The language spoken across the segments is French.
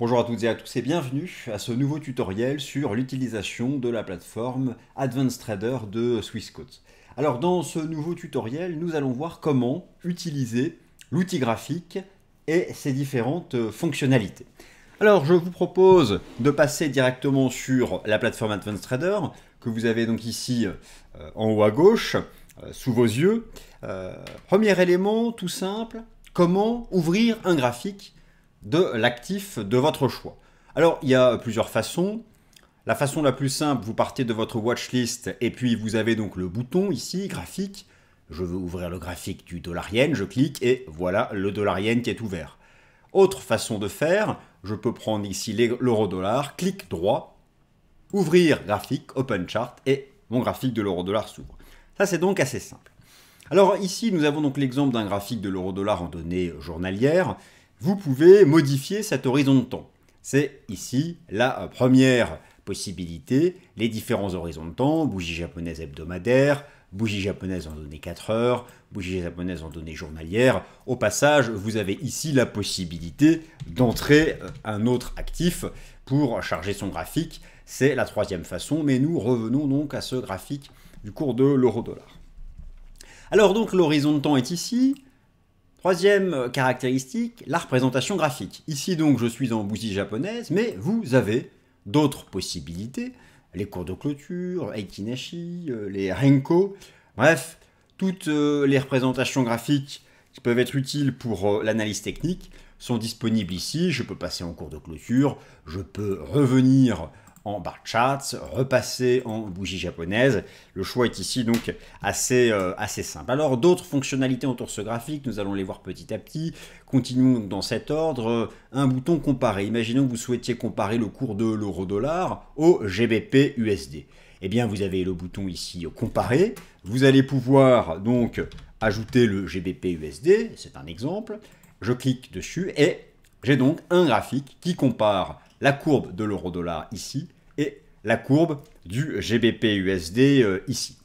Bonjour à toutes et à tous et bienvenue à ce nouveau tutoriel sur l'utilisation de la plateforme Advanced Trader de Swissquote. Alors dans ce nouveau tutoriel, nous allons voir comment utiliser l'outil graphique et ses différentes fonctionnalités. Alors je vous propose de passer directement sur la plateforme Advanced Trader que vous avez donc ici en haut à gauche, sous vos yeux. Premier élément tout simple, comment ouvrir un graphique de l'actif de votre choix. Alors, il y a plusieurs façons. La façon la plus simple, vous partez de votre watchlist et puis vous avez donc le bouton ici, graphique. Je veux ouvrir le graphique du dollar yen, je clique et voilà le dollar yen qui est ouvert. Autre façon de faire, je peux prendre ici l'euro dollar, clic droit, ouvrir graphique, open chart et mon graphique de l'euro dollar s'ouvre. Ça c'est donc assez simple. Alors ici, nous avons donc l'exemple d'un graphique de l'euro dollar en données journalières. Vous pouvez modifier cet horizon de temps. C'est ici la première possibilité, les différents horizons de temps, bougie japonaise hebdomadaire, bougie japonaise en données 4 heures, bougie japonaise en données journalières. Au passage, vous avez ici la possibilité d'entrer un autre actif pour charger son graphique. C'est la troisième façon, mais nous revenons donc à ce graphique du cours de l'euro-dollar. Alors donc l'horizon de temps est ici. Troisième caractéristique, la représentation graphique. Ici donc je suis en bougie japonaise, mais vous avez d'autres possibilités. Les cours de clôture, Eikinashi, les Renko, bref, toutes les représentations graphiques qui peuvent être utiles pour l'analyse technique sont disponibles ici. Je peux passer en cours de clôture, je peux revenir en bar charts, repasser en bougie japonaise. Le choix est ici donc assez simple. Alors d'autres fonctionnalités autour de ce graphique, nous allons les voir petit à petit. Continuons dans cet ordre. Un bouton comparer. Imaginons que vous souhaitiez comparer le cours de l'euro-dollar au GBP USD. Eh bien vous avez le bouton ici comparer. Vous allez pouvoir donc ajouter le GBP USD, c'est un exemple. Je clique dessus et j'ai donc un graphique qui compare la courbe de l'euro-dollar ici et la courbe du GBP USD ici.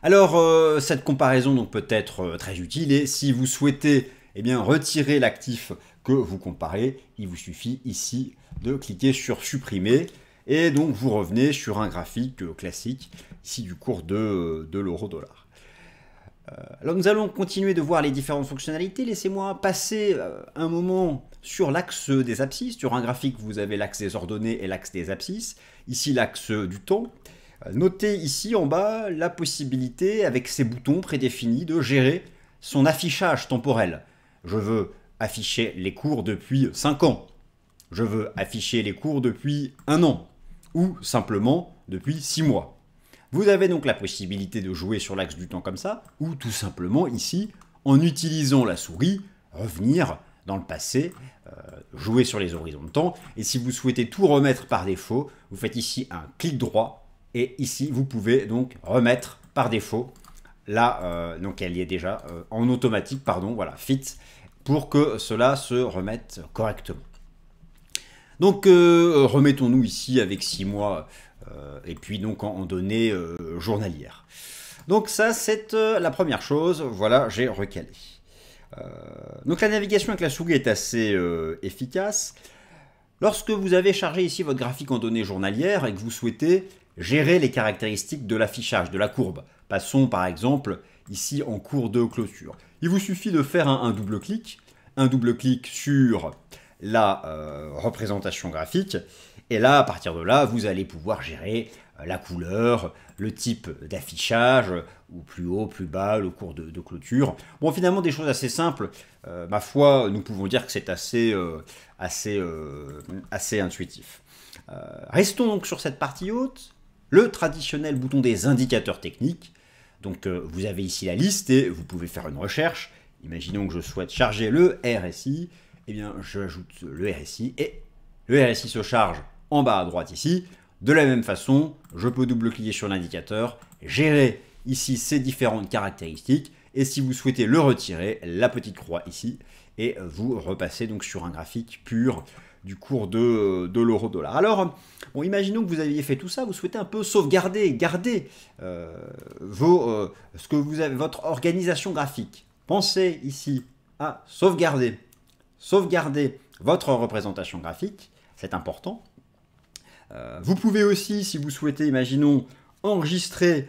Alors, cette comparaison donc peut être très utile et si vous souhaitez retirer l'actif que vous comparez, il vous suffit ici de cliquer sur supprimer et donc vous revenez sur un graphique classique ici du cours de l'euro-dollar. Alors nous allons continuer de voir les différentes fonctionnalités. Laissez-moi passer un moment sur l'axe des abscisses. Sur un graphique, vous avez l'axe des ordonnées et l'axe des abscisses. Ici, l'axe du temps. Notez ici en bas la possibilité, avec ces boutons prédéfinis, de gérer son affichage temporel. Je veux afficher les cours depuis 5 ans. Je veux afficher les cours depuis 1 an. Ou simplement depuis 6 mois. Vous avez donc la possibilité de jouer sur l'axe du temps comme ça, ou tout simplement ici, en utilisant la souris, revenir dans le passé, jouer sur les horizons de temps. Et si vous souhaitez tout remettre par défaut, vous faites ici un clic droit, et ici vous pouvez donc remettre par défaut, là, donc elle y est déjà en automatique, pardon, voilà, fit, pour que cela se remette correctement. Donc remettons-nous ici avec 6 mois et puis donc en données journalières. Donc ça c'est la première chose, voilà j'ai recalé. Donc la navigation avec la souris est assez efficace. Lorsque vous avez chargé ici votre graphique en données journalières et que vous souhaitez gérer les caractéristiques de l'affichage, de la courbe, passons par exemple ici en cours de clôture. Il vous suffit de faire un double clic sur la représentation graphique. Et là, à partir de là, vous allez pouvoir gérer la couleur, le type d'affichage, ou plus haut, plus bas, le cours de clôture. Bon, finalement, des choses assez simples. Ma foi, nous pouvons dire que c'est assez intuitif. Restons donc sur cette partie haute. Le traditionnel bouton des indicateurs techniques. Donc, vous avez ici la liste et vous pouvez faire une recherche. Imaginons que je souhaite charger le RSI. Eh bien, j'ajoute le RSI et le RSI se charge en bas à droite ici. De la même façon, je peux double-cliquer sur l'indicateur, gérer ici ces différentes caractéristiques et si vous souhaitez le retirer, la petite croix ici et vous repassez donc sur un graphique pur du cours de l'euro-dollar. Alors, bon, imaginons que vous aviez fait tout ça, vous souhaitez un peu sauvegarder, garder ce que vous avez, votre organisation graphique. Pensez ici à sauvegarder votre représentation graphique, c'est important. Vous pouvez aussi, si vous souhaitez, imaginons, enregistrer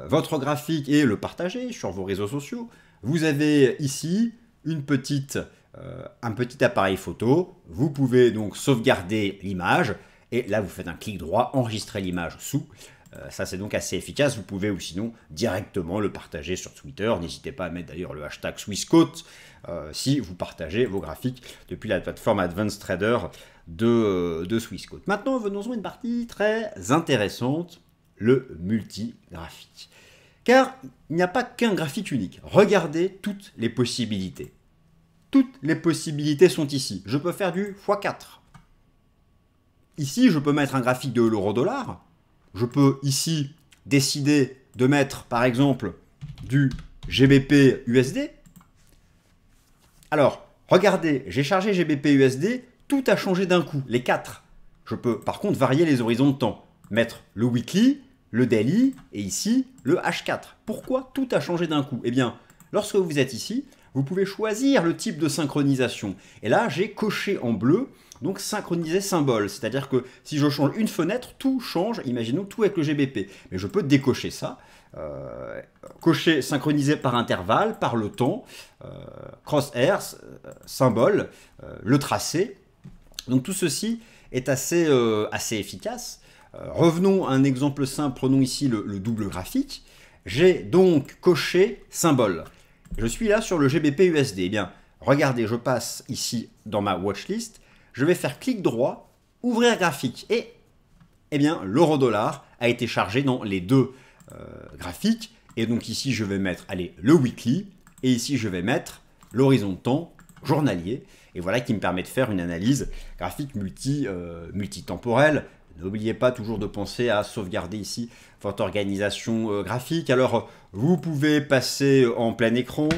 votre graphique et le partager sur vos réseaux sociaux. Vous avez ici un petit appareil photo. Vous pouvez donc sauvegarder l'image. Et là, vous faites un clic droit, enregistrer l'image sous. Ça, c'est donc assez efficace. Vous pouvez ou sinon directement le partager sur Twitter. N'hésitez pas à mettre d'ailleurs le hashtag Swissquote si vous partagez vos graphiques depuis la plateforme Advanced Trader de Swissquote. Maintenant, venons-en à une partie très intéressante, le multigraphique. Car il n'y a pas qu'un graphique unique. Regardez toutes les possibilités. Toutes les possibilités sont ici. Je peux faire du x4. Ici, je peux mettre un graphique de l'euro-dollar. Je peux ici décider de mettre, par exemple, du GBP USD. Alors, regardez, j'ai chargé GBP USD, tout a changé d'un coup, les 4. Je peux par contre varier les horizons de temps. Mettre le weekly, le daily et ici le H4. Pourquoi tout a changé d'un coup? Eh bien, lorsque vous êtes ici, vous pouvez choisir le type de synchronisation. Et là, j'ai coché en bleu, donc synchroniser symbole. C'est-à-dire que si je change une fenêtre, tout change, imaginons tout avec le GBP. Mais je peux décocher ça. Cocher synchroniser par intervalle, par le temps, crosshairs, symbole, le tracé. Donc tout ceci est assez efficace. Revenons à un exemple simple, prenons ici le double graphique. J'ai donc coché symbole. Je suis là sur le GBP USD. Eh bien, regardez, je passe ici dans ma watchlist. Je vais faire clic droit, ouvrir graphique. Et eh bien, l'euro-dollar a été chargé dans les deux graphiques. Et donc ici, je vais mettre le weekly. Et ici, je vais mettre l'horizon de temps journalier. Et voilà qui me permet de faire une analyse graphique multitemporelle. N'oubliez pas toujours de penser à sauvegarder ici votre organisation graphique. Alors, vous pouvez passer en plein écran,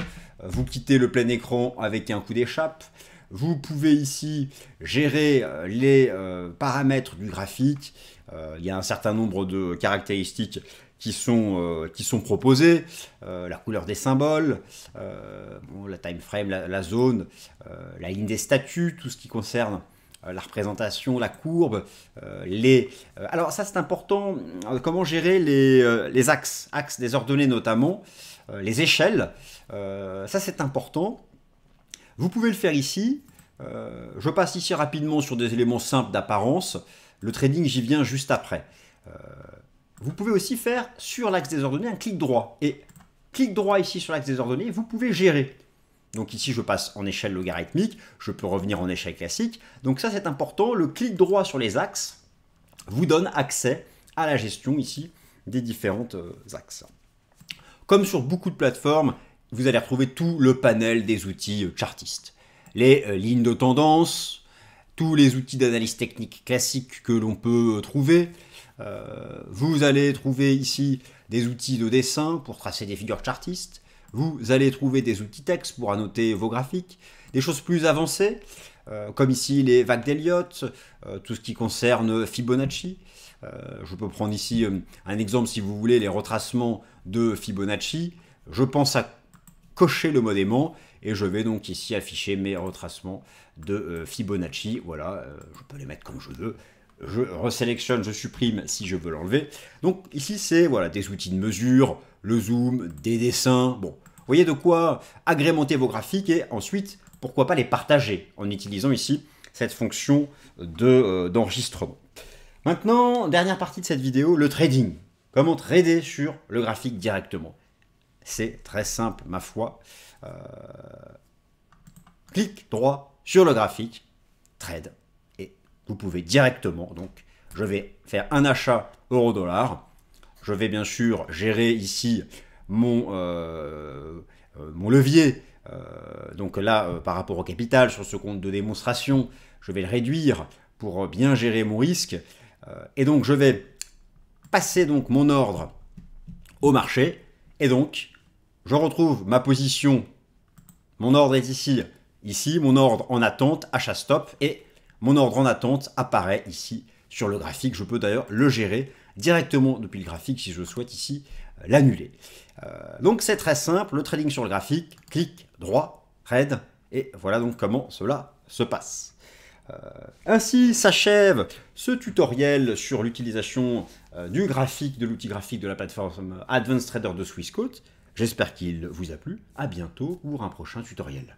vous quittez le plein écran avec un coup d'échappe. Vous pouvez ici gérer les paramètres du graphique. Il y a un certain nombre de caractéristiques qui sont proposées. La couleur des symboles, la time frame, la zone, la ligne des statuts, tout ce qui concerne la représentation, la courbe, alors ça c'est important, comment gérer les axes des ordonnées notamment, les échelles, ça c'est important. Vous pouvez le faire ici. Je passe ici rapidement sur des éléments simples d'apparence. Le trading, j'y viens juste après. Vous pouvez aussi faire sur l'axe des ordonnées un clic droit. Et clic droit ici sur l'axe des ordonnées, vous pouvez gérer. Donc ici, je passe en échelle logarithmique, je peux revenir en échelle classique. Donc ça, c'est important. Le clic droit sur les axes vous donne accès à la gestion ici des différentes axes. Comme sur beaucoup de plateformes, vous allez retrouver tout le panel des outils chartistes. Les lignes de tendance, tous les outils d'analyse technique classiques que l'on peut trouver. Vous allez trouver ici des outils de dessin pour tracer des figures chartistes. Vous allez trouver des outils texte pour annoter vos graphiques, des choses plus avancées, comme ici les vagues d'Elliott, tout ce qui concerne Fibonacci. Je peux prendre ici un exemple si vous voulez, les retracements de Fibonacci. Je pense à cocher le mode aimant et je vais donc ici afficher mes retracements de Fibonacci. Voilà, je peux les mettre comme je veux. Je resélectionne, je supprime si je veux l'enlever. Donc ici, c'est voilà, des outils de mesure, le zoom, des dessins. Bon, vous voyez de quoi agrémenter vos graphiques et ensuite, pourquoi pas les partager en utilisant ici cette fonction d'enregistrement. Maintenant, dernière partie de cette vidéo, le trading. Comment trader sur le graphique directement. C'est très simple, ma foi. Clic droit sur le graphique, trade. Vous pouvez directement, donc je vais faire un achat euro-dollar. Je vais bien sûr gérer ici mon levier. Donc là, par rapport au capital, sur ce compte de démonstration, je vais le réduire pour bien gérer mon risque. Et donc je vais passer donc mon ordre au marché. Et donc, je retrouve ma position. Mon ordre est ici, mon ordre en attente, achat stop. Et mon ordre en attente apparaît ici sur le graphique. Je peux d'ailleurs le gérer directement depuis le graphique si je souhaite ici l'annuler. Donc c'est très simple, le trading sur le graphique, clic droit, trade, et voilà donc comment cela se passe. Ainsi s'achève ce tutoriel sur l'utilisation du graphique, de l'outil graphique de la plateforme Advanced Trader de Swissquote. J'espère qu'il vous a plu. À bientôt pour un prochain tutoriel.